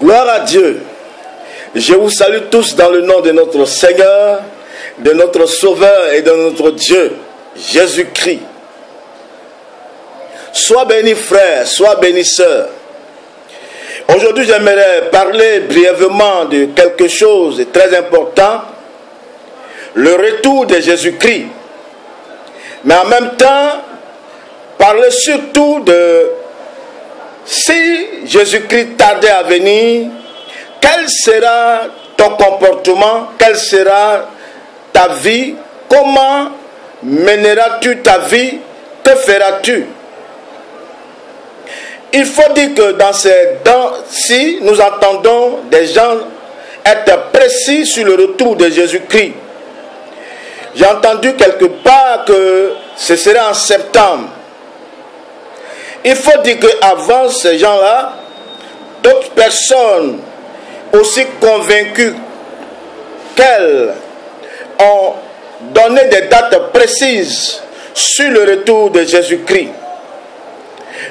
Gloire à Dieu. Je vous salue tous dans le nom de notre Seigneur, de notre Sauveur et de notre Dieu, Jésus-Christ. Sois béni frère, sois béni sœur. Aujourd'hui, j'aimerais parler brièvement de quelque chose de très important, le retour de Jésus-Christ. Mais en même temps, parler surtout de si Jésus-Christ tardait à venir, quel sera ton comportement, quelle sera ta vie, comment mèneras-tu ta vie, que feras-tu? Il faut dire que dans ces temps-ci, nous entendons des gens être précis sur le retour de Jésus-Christ. J'ai entendu quelque part que ce serait en septembre. Il faut dire qu'avant ces gens-là, d'autres personnes aussi convaincues qu'elles ont donné des dates précises sur le retour de Jésus-Christ.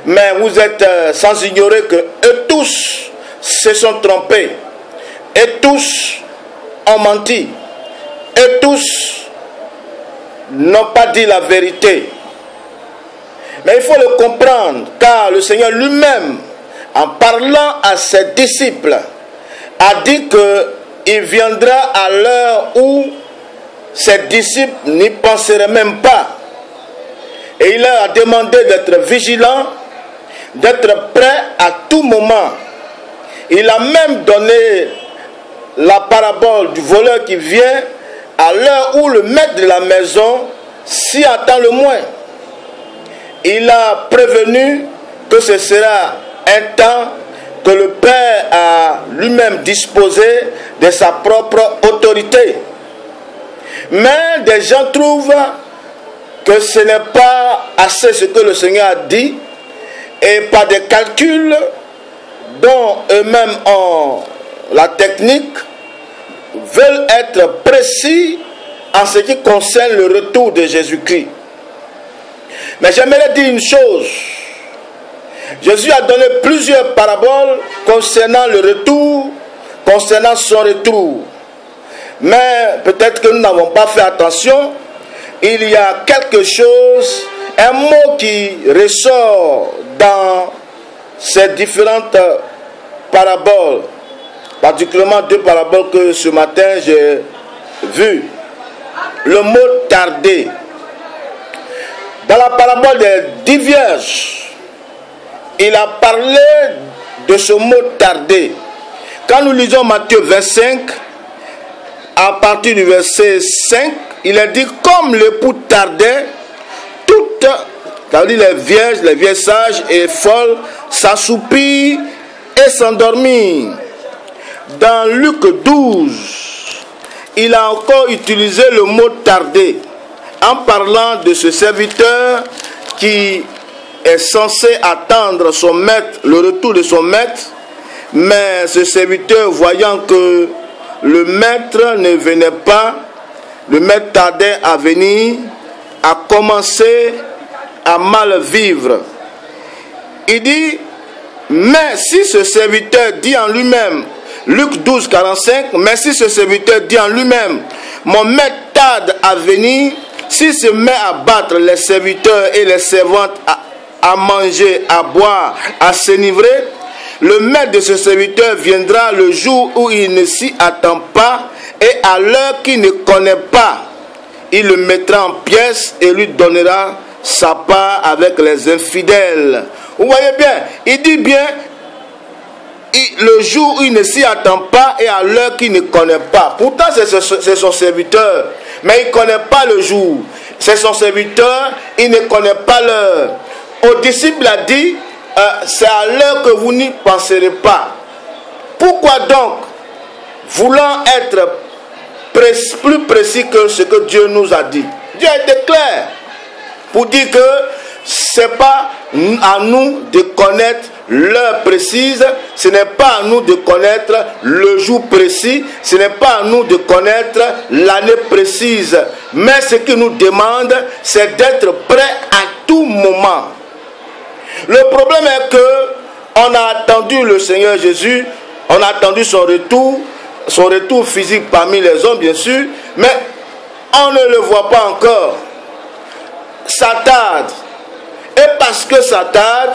Mais vous êtes sans ignorer que eux tous se sont trompés, et tous ont menti, et tous n'ont pas dit la vérité. Mais il faut le comprendre, car le Seigneur lui-même, en parlant à ses disciples, a dit qu'il viendra à l'heure où ses disciples n'y penseraient même pas. Et il leur a demandé d'être vigilants, d'être prêts à tout moment. Il a même donné la parabole du voleur qui vient à l'heure où le maître de la maison s'y attend le moins. Il a prévenu que ce sera un temps que le Père a lui-même disposé de sa propre autorité. Mais des gens trouvent que ce n'est pas assez ce que le Seigneur a dit, et par des calculs dont eux-mêmes ont la technique, veulent être précis en ce qui concerne le retour de Jésus-Christ. Mais j'aimerais dire une chose. Jésus a donné plusieurs paraboles concernant le retour, concernant son retour. Mais peut-être que nous n'avons pas fait attention. Il y a quelque chose, un mot qui ressort dans ces différentes paraboles. Particulièrement deux paraboles que ce matin j'ai vues. Le mot tarder. Dans la parabole des 10 vierges, il a parlé de ce mot tarder. Quand nous lisons Matthieu 25, à partir du verset 5, il est dit comme l'époux tardait, toutes, c'est-à-dire les vieilles sages et folles, s'assoupirent et s'endormirent. Dans Luc 12, il a encore utilisé le mot tarder, en parlant de ce serviteur qui est censé attendre son maître, le retour de son maître, mais ce serviteur, voyant que le maître ne venait pas, le maître tardait à venir, a commencé à mal vivre. Il dit, mais si ce serviteur dit en lui-même, Luc 12, 45, mais si ce serviteur dit en lui-même, mon maître tarde à venir, s'il se met à battre les serviteurs et les servantes, à manger, à boire, à s'enivrer, le maître de ce serviteur viendra le jour où il ne s'y attend pas et à l'heure qu'il ne connaît pas. Il le mettra en pièces et lui donnera sa part avec les infidèles. Vous voyez bien, il dit bien, le jour où il ne s'y attend pas et à l'heure qu'il ne connaît pas. Pourtant, c'est son serviteur, mais il ne connaît pas le jour. C'est son serviteur, il ne connaît pas l'heure. Aux disciples, il a dit, c'est à l'heure que vous n'y penserez pas. Pourquoi donc, voulant être plus précis que ce que Dieu nous a dit? Dieu a été clair pour dire que ce n'est pas à nous de connaître l'heure précise, ce n'est pas à nous de connaître le jour précis, ce n'est pas à nous de connaître l'année précise, mais ce qu'il nous demande, c'est d'être prêt à tout moment. Le problème est que on a attendu le Seigneur Jésus On a attendu son retour physique parmi les hommes, bien sûr, mais on ne le voit pas encore. Ça tarde. Et parce que ça tarde,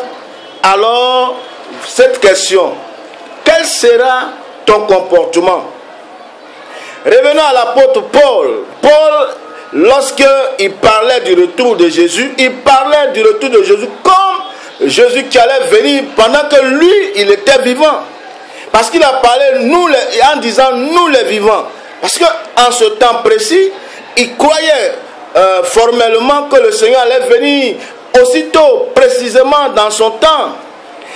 alors, cette question, quel sera ton comportement? Revenons à l'apôtre Paul. Paul, lorsqu'il parlait du retour de Jésus, il parlait du retour de Jésus comme Jésus qui allait venir pendant que lui, il était vivant. Parce qu'il a parlé en disant nous les vivants. Parce qu'en ce temps précis, il croyait formellement que le Seigneur allait venir aussitôt, précisément dans son temps.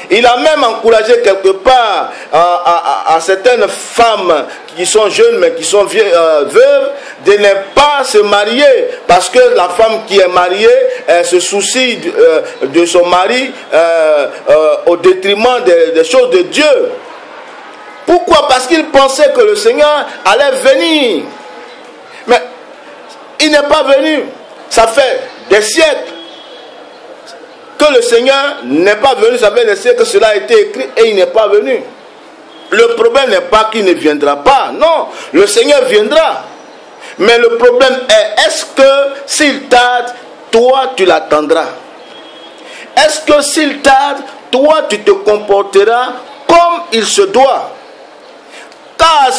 Il a même encouragé quelque part à certaines femmes qui sont jeunes mais qui sont veuves de ne pas se marier, parce que la femme qui est mariée, elle se soucie de son mari au détriment des choses de Dieu. Pourquoi? Parce qu'il pensait que le Seigneur allait venir. Mais il n'est pas venu. Ça fait des siècles que le Seigneur n'est pas venu. Ça fait des siècles que cela a été écrit et il n'est pas venu. Le problème n'est pas qu'il ne viendra pas. Non, le Seigneur viendra. Mais le problème est que s'il tarde, toi tu l'attendras. Est-ce que s'il tarde, toi tu te comporteras comme il se doit? Car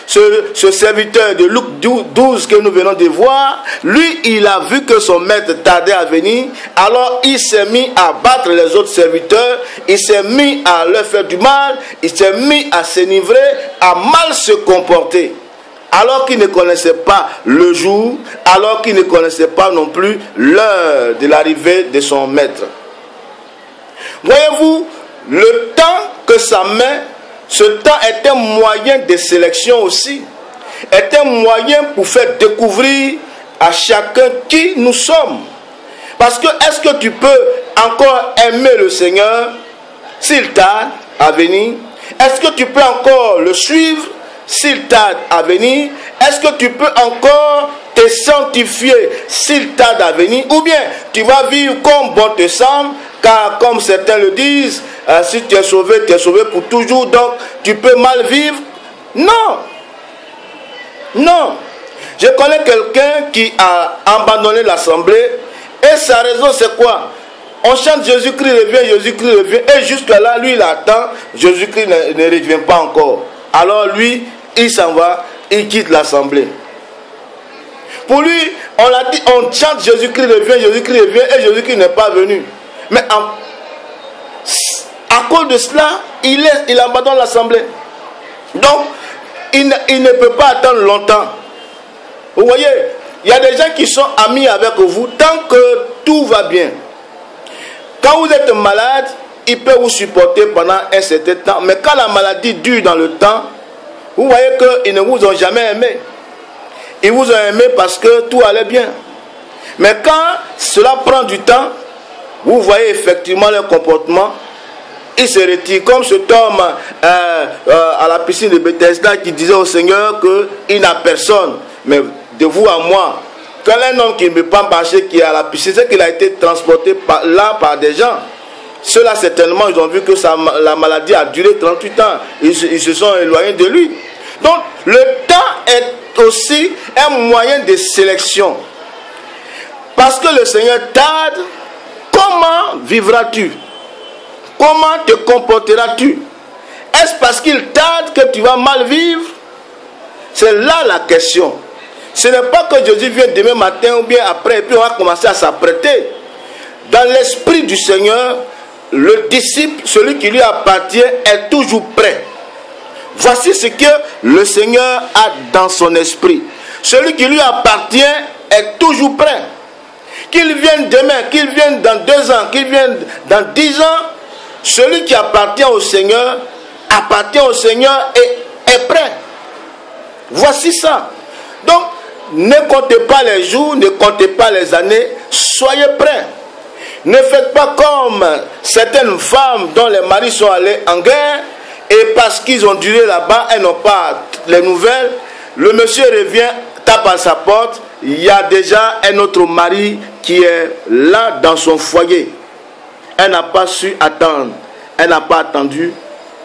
ce serviteur de Luc 12 que nous venons de voir, lui, il a vu que son maître tardait à venir, alors il s'est mis à battre les autres serviteurs, il s'est mis à leur faire du mal, il s'est mis à s'enivrer, à mal se comporter, alors qu'il ne connaissait pas le jour, alors qu'il ne connaissait pas non plus l'heure de l'arrivée de son maître. Voyez-vous, le temps que ça met, ce temps est un moyen de sélection aussi, est un moyen pour faire découvrir à chacun qui nous sommes. Parce que est-ce que tu peux encore aimer le Seigneur s'il tarde à venir? Est-ce que tu peux encore le suivre s'il tarde à venir? Est-ce que tu peux encore te sanctifier s'il tarde à venir? Ou bien tu vas vivre comme bon te semble? Car comme certains le disent, si tu es sauvé pour toujours, donc tu peux mal vivre. Non. Non. Je connais quelqu'un qui a abandonné l'assemblée et sa raison c'est quoi? On chante Jésus-Christ revient, et jusque-là, lui il attend, Jésus-Christ ne revient pas encore. Alors lui, il s'en va, il quitte l'assemblée. Pour lui, on l'a dit, on chante Jésus-Christ revient, et Jésus-Christ n'est pas venu. Mais à cause de cela, il abandonne l'assemblée. Donc, il ne peut pas attendre longtemps. Vous voyez, il y a des gens qui sont amis avec vous tant que tout va bien. Quand vous êtes malade, il peut vous supporter pendant un certain temps. Mais quand la maladie dure dans le temps, vous voyez qu'ils ne vous ont jamais aimé. Ils vous ont aimé parce que tout allait bien. Mais quand cela prend du temps, vous voyez effectivement leur comportement. Ils se retirent comme cet homme à la piscine de Bethesda qui disait au Seigneur qu'il n'a personne. Mais de vous à moi, quand un homme qui ne peut pas marcher, qui est à la piscine, c'est qu'il a été transporté par des gens. Ceux-là, certainement, ils ont vu que la maladie a duré 38 ans. Ils se sont éloignés de lui. Donc, le temps est aussi un moyen de sélection. Parce que le Seigneur tarde, comment vivras-tu? Comment te comporteras-tu? Est-ce parce qu'il tarde que tu vas mal vivre? C'est là la question. Ce n'est pas que Jésus vient demain matin ou bien après et puis on va commencer à s'apprêter. Dans l'esprit du Seigneur, le disciple, celui qui lui appartient, est toujours prêt. Voici ce que le Seigneur a dans son esprit. Celui qui lui appartient est toujours prêt. Qu'il vienne demain, qu'il vienne dans 2 ans, qu'il vienne dans 10 ans, celui qui appartient au Seigneur et est prêt. Voici ça. Donc, ne comptez pas les jours, ne comptez pas les années, soyez prêts. Ne faites pas comme certaines femmes dont les maris sont allés en guerre et parce qu'ils ont duré là-bas, elles n'ont pas les nouvelles. Le monsieur revient, tape à sa porte, il y a déjà un autre mari qui est là dans son foyer. Elle n'a pas su attendre, elle n'a pas attendu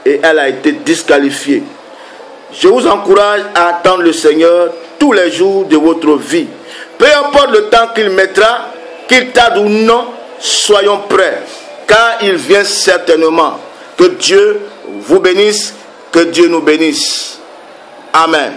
et elle a été disqualifiée. Je vous encourage à attendre le Seigneur tous les jours de votre vie. Peu importe le temps qu'il mettra, qu'il tarde ou non, soyons prêts, car il vient certainement. Que Dieu vous bénisse, que Dieu nous bénisse. Amen.